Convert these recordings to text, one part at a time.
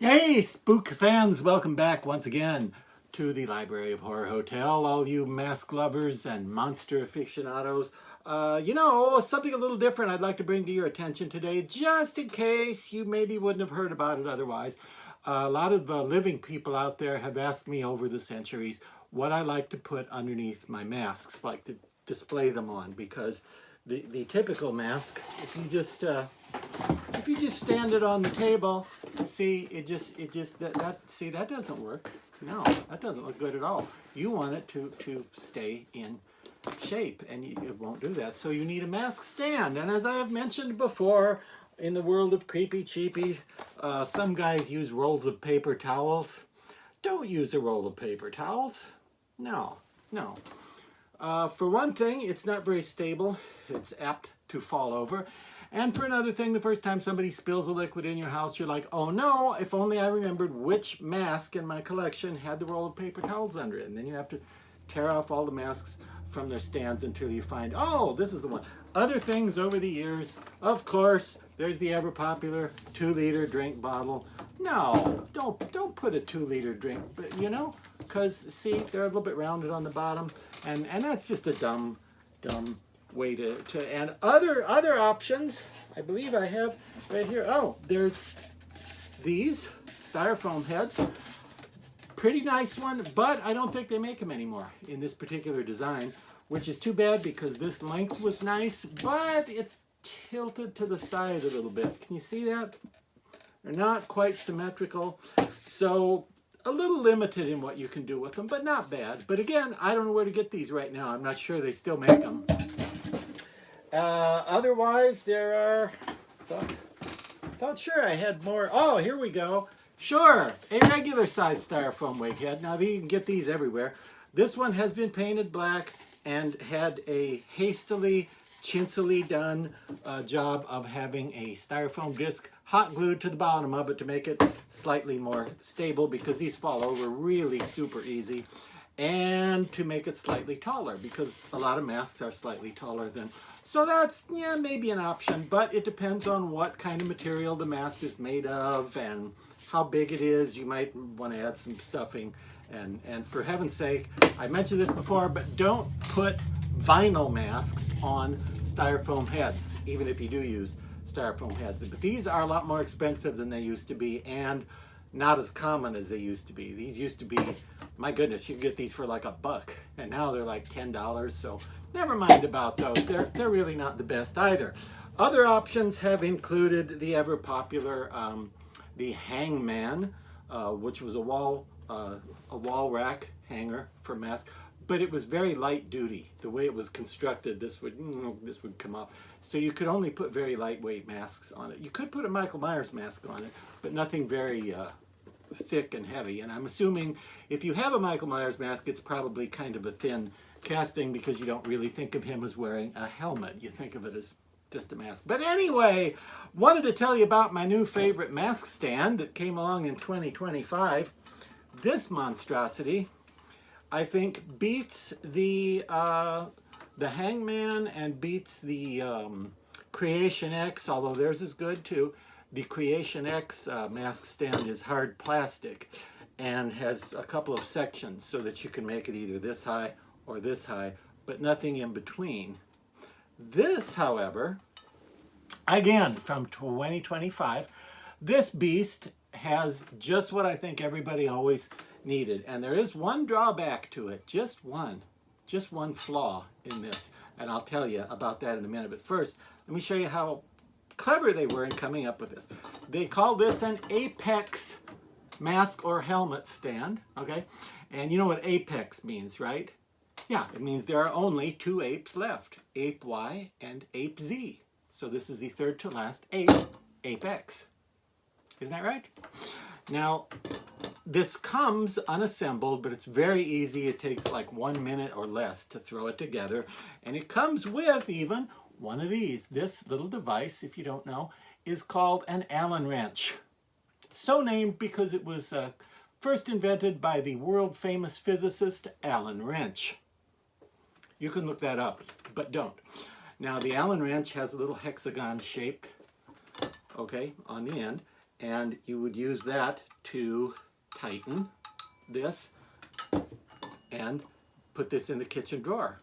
Hey, spook fans, welcome back once again to the Library of Horror Hotel, all you mask lovers and monster aficionados. Something a little different I'd like to bring to your attention today, just in case you maybe wouldn't have heard about it otherwise. A lot of living people out there have asked me over the centuries what I like to put underneath my masks, like to display them on, because the typical mask, if you just stand it on the table, see, that doesn't work. No, that doesn't look good at all. You want it to stay in shape, and it won't do that. So you need a mask stand. And as I have mentioned before, in the world of creepy cheapie, some guys use rolls of paper towels. Don't use a roll of paper towels. No, no. For one thing, it's not very stable. It's apt to fall over. And for another thing, the first time somebody spills a liquid in your house, you're like, oh no, if only I remembered which mask in my collection had the roll of paper towels under it. And then you have to tear off all the masks from their stands until you find, oh, this is the one. Other things over the years, of course, there's the ever popular 2-liter drink bottle. No, don't put a 2-liter drink, but because see, they're a little bit rounded on the bottom, and that's just a dumb way to and other options. I believe I have right here. Oh, there's these styrofoam heads. Pretty nice one, but I don't think they make them anymore in this particular design, which is too bad because this length was nice, but it's tilted to the side a little bit. Can you see that? They're not quite symmetrical, so a little limited in what you can do with them, but not bad. But again, I don't know where to get these right now. I'm not sure they still make them. Otherwise, there are, thought sure I had more. Oh, here we go. Sure, a regular size styrofoam wig head. Now, you can get these everywhere. This one has been painted black and had a hastily, chinsily done job of having a styrofoam disc hot glued to the bottom of it to make it slightly more stable, because these fall over really super easy, and to make it slightly taller, because a lot of masks are slightly taller than. So that's, yeah, maybe an option, but it depends on what kind of material the mask is made of and how big it is. You might want to add some stuffing. And for heaven's sake, I mentioned this before, but don't put vinyl masks on styrofoam heads, even if you do use styrofoam heads. But these are a lot more expensive than they used to be, and not as common as they used to be. These used to be, my goodness, you could get these for like $1, and now they're like $10, so never mind about those. They're really not the best either. Other options have included the ever popular the hangman, which was a wall rack hanger for masks, but it was very light duty. The way it was constructed, this would come up. So you could only put very lightweight masks on it. You could put a Michael Myers mask on it, but nothing very thick and heavy. And I'm assuming if you have a Michael Myers mask, it's probably kind of a thin casting, because you don't really think of him as wearing a helmet. You think of it as just a mask. But anyway, wanted to tell you about my new favorite mask stand that came along in 2025. This monstrosity, I think, beats the Hangman and beats the Creation X, although theirs is good too. The Creation X mask stand is hard plastic and has a couple of sections so that you can make it either this high or this high, but nothing in between. This, however, again from 2025, this beast has just what I think everybody always needed. And there is one drawback to it, just one flaw in this. And I'll tell you about that in a minute. But first, let me show you how clever they were in coming up with this. They call this an apex mask or helmet stand, okay? And you know what apex means, right? Yeah, it means there are only 2 apes left, Ape Y and Ape Z. So this is the third to last ape, apex. Isn't that right? Now, this comes unassembled, but it's very easy. It takes like 1 minute or less to throw it together. And it comes with even one of these. This little device, if you don't know, is called an Allen wrench. So named because it was first invented by the world famous physicist Allen Wrench. You can look that up, but don't. Now, the Allen wrench has a little hexagon shape, okay, on the end. and you would use that to tighten this and put this in the kitchen drawer,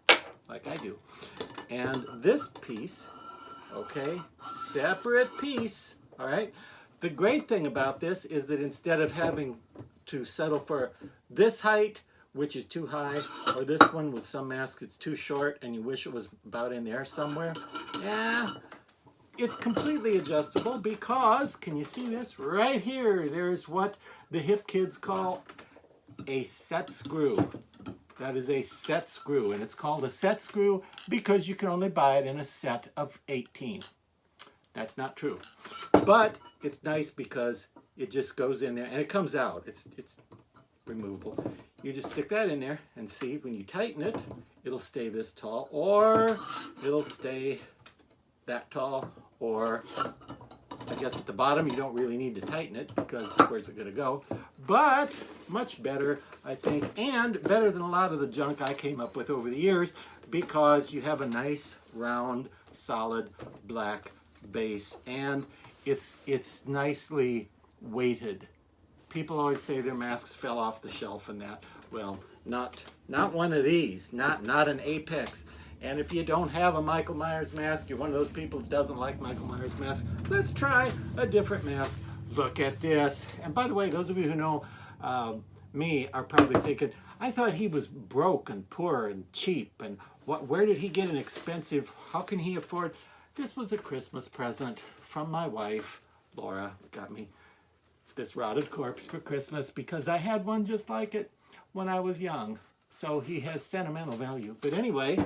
like I do. And this piece, okay, separate piece, all right? The great thing about this is that instead of having to settle for this height, which is too high, or this one with some masks it's too short and you wish it was about in there somewhere, yeah, it's completely adjustable because, can you see this? Right here, there's what the hip kids call a set screw. That is a set screw, and it's called a set screw because you can only buy it in a set of 18. That's not true, but it's nice because it just goes in there and it comes out. It's removable. You just stick that in there and see, when you tighten it, it'll stay this tall, or it'll stay that tall, or I guess at the bottom you don't really need to tighten it because where's it going to go? But much better, I think, and better than a lot of the junk I came up with over the years, because you have a nice round solid black base and it's nicely weighted. People always say their masks fell off the shelf and that. Well, not one of these, not an Apex. And if you don't have a Michael Myers mask, you're one of those people who doesn't like Michael Myers mask, let's try a different mask. Look at this. And by the way, those of you who know me are probably thinking, I thought he was broke and poor and cheap, and where did he get an expensive, how can he afford? This was a Christmas present from my wife. Laura got me this rotted corpse for Christmas because I had one just like it when I was young. So he has sentimental value. But anyway,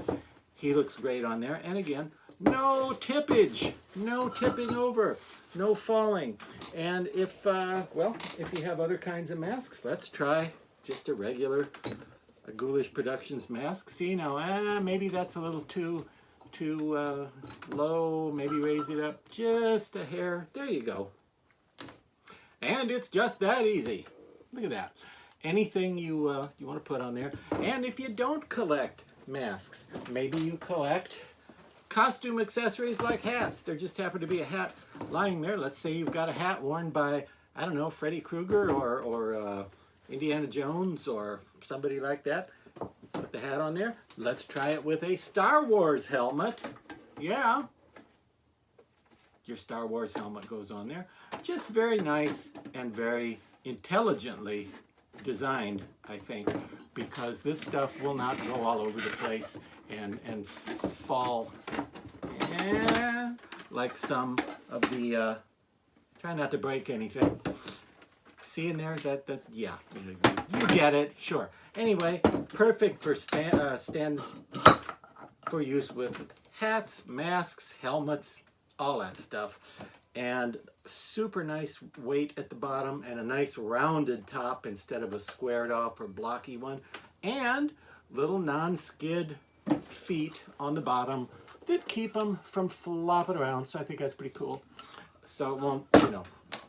he looks great on there. And again, no tippage, no tipping over, no falling. And if, well, if you have other kinds of masks, let's try just a regular Ghoulish Productions mask. See now, maybe that's a little too low. Maybe raise it up just a hair. There you go. And it's just that easy. Look at that. Anything you want to put on there. And if you don't collect masks, maybe you collect costume accessories like hats. There just happened to be a hat lying there. Let's say you've got a hat worn by, I don't know, Freddy Krueger or Indiana Jones or somebody like that. Put the hat on there. Let's try it with a Star Wars helmet. Yeah. Your Star Wars helmet goes on there. Just very nice and very intelligently designed, I think, because this stuff will not go all over the place and fall like some of the, try not to break anything. See in there that yeah, you get it, sure. Anyway, perfect for stands for use with hats, masks, helmets, all that stuff. And super nice weight at the bottom and a nice rounded top instead of a squared off or blocky one. And little non-skid feet on the bottom that keep them from flopping around. So I think that's pretty cool. So it won't, you know,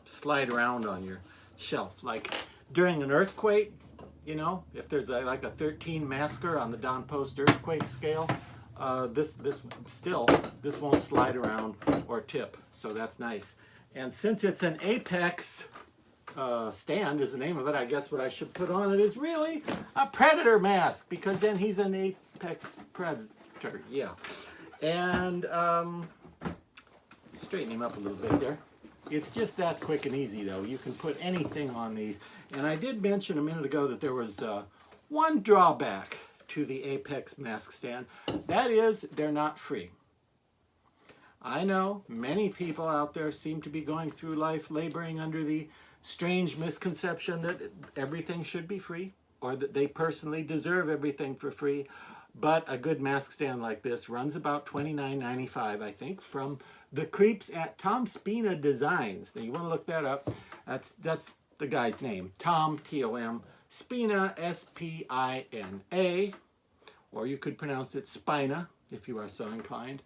slide around on your shelf. Like during an earthquake, you know, if there's like a 13 masker on the Don Post earthquake scale, this won't slide around or tip, so that's nice. And since it's an Apex stand is the name of it, I guess what I should put on it is really a Predator mask, because then he's an Apex Predator, yeah. And straighten him up a little bit there. It's just that quick and easy though. You can put anything on these. And I did mention a minute ago that there was one drawback to the Apex mask stand. That is, they're not free. I know many people out there seem to be going through life laboring under the strange misconception that everything should be free, or that they personally deserve everything for free. But a good mask stand like this runs about $29.95, I think, from the creeps at Tom Spina Designs. Now you want to look that up. That's the guy's name, Tom, T-O-M, Spina, S-P-I-N-A, or you could pronounce it Spina if you are so inclined,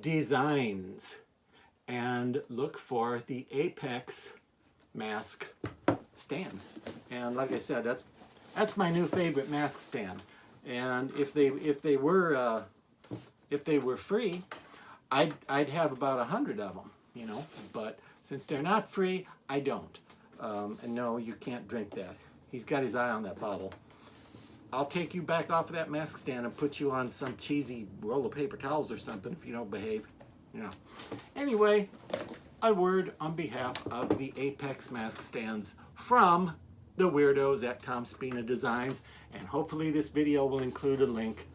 Designs. And look for the Apex mask stand. And like I said, that's my new favorite mask stand. And if they were free, I'd have about 100 of them, you know. But Since they're not free, I don't. And no, you can't drink that. He's got his eye on that bottle. I'll take you back off of that mask stand and put you on some cheesy roll of paper towels or something if you don't behave. Yeah. Anyway, a word on behalf of the Apex mask stands from the weirdos at Tom Spina Designs, and hopefully this video will include a link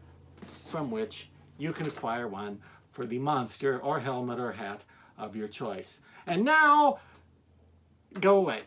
from which you can acquire one for the monster or helmet or hat of your choice. And now, go away.